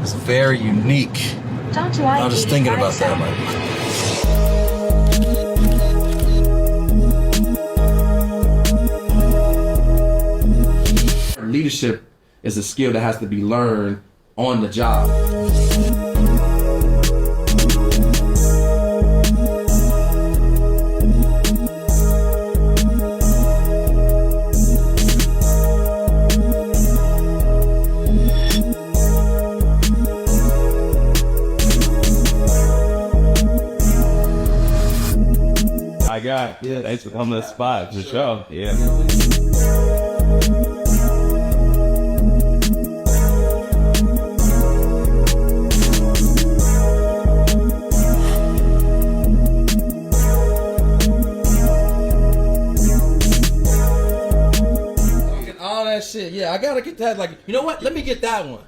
is very unique. I was just thinking about that. Leadership is a skill that has to be learned on the job. I got it. Thanks for coming to the spot, for sure. Yeah. All that shit. Yeah, I gotta get that. Like, you know what? Let me get that one.